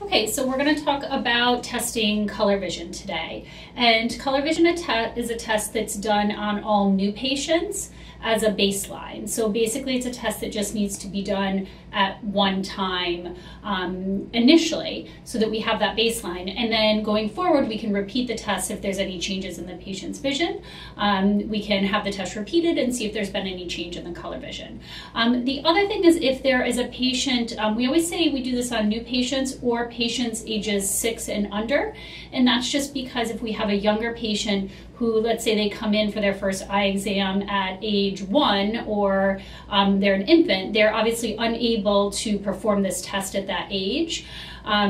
Okay, so we're going to talk about testing color vision today. And color vision is a test that's done on all new patients as a baseline. So basically it's a test that just needs to be done at one time initially so that we have that baseline. And then going forward, we can repeat the test if there's any changes in the patient's vision. We can have the test repeated and see if there's been any change in the color vision. The other thing is if there is a patient, we always say we do this on new patients or patients ages 6 and under. And that's just because if we have a younger patient who, let's say they come in for their first eye exam at age 1 or they're an infant, they're obviously unable to perform this test at that age.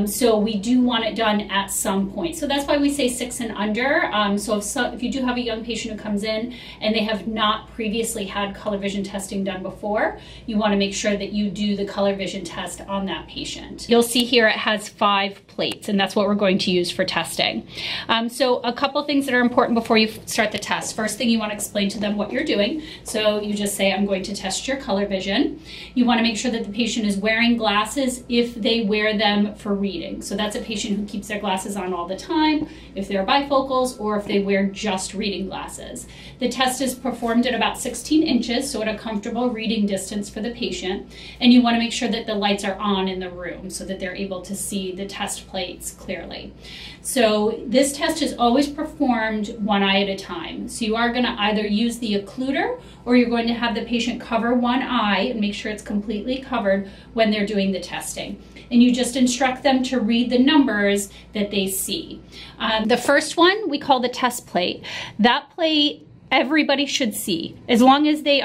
So we do want it done at some point. So that's why we say 6 and under. So if you do have a young patient who comes in and they have not previously had color vision testing done before, you want to make sure that you do the color vision test on that patient. You'll see here it has 5 plates, and that's what we're going to use for testing. So a couple things that are important before you start the test. First thing, you want to explain to them what you're doing. So you just say, I'm going to test your color vision. You want to make sure that the patient is wearing glasses if they wear them for reading. So that's a patient who keeps their glasses on all the time, if they're bifocals, or if they wear just reading glasses. The test is performed at about 16 inches, so at a comfortable reading distance for the patient. And you want to make sure that the lights are on in the room so that they're able to see the test plates clearly. So this test is always performed one eye at a time. So you are going to either use the occluder or you're going to have the patient cover one eye and make sure it's completely covered when they're doing the testing. And you just instruct them to read the numbers that they see. The first one we call the test plate. That plate everybody should see, as long as they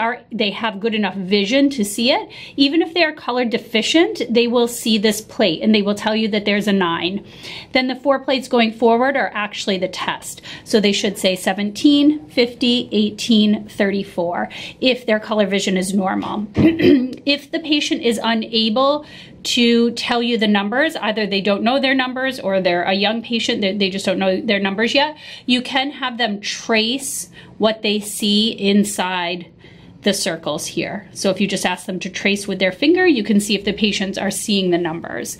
have good enough vision to see it. Even if they are color deficient, they will see this plate and they will tell you that there's a 9. Then the 4 plates going forward are actually the test. So they should say 17, 50, 18, 34 if their color vision is normal. If the patient is unable to tell you the numbers, either they don't know their numbers or they're a young patient, they just don't know their numbers yet, you can have them trace what they see inside the circles here. So if you just ask them to trace with their finger, you can see if the patients are seeing the numbers.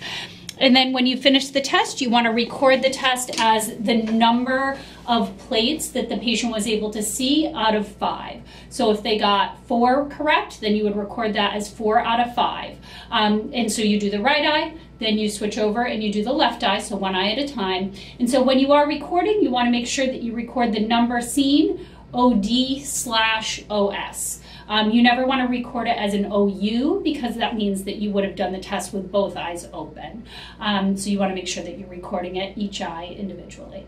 And then when you finish the test, you want to record the test as the number of plates that the patient was able to see out of 5. So if they got 4 correct, then you would record that as 4 out of 5. And so you do the right eye, then you switch over and you do the left eye, so one eye at a time. And so when you are recording, you want to make sure that you record the number seen, OD/OS. You never want to record it as an OU because that means that you would have done the test with both eyes open. So you want to make sure that you're recording it each eye individually.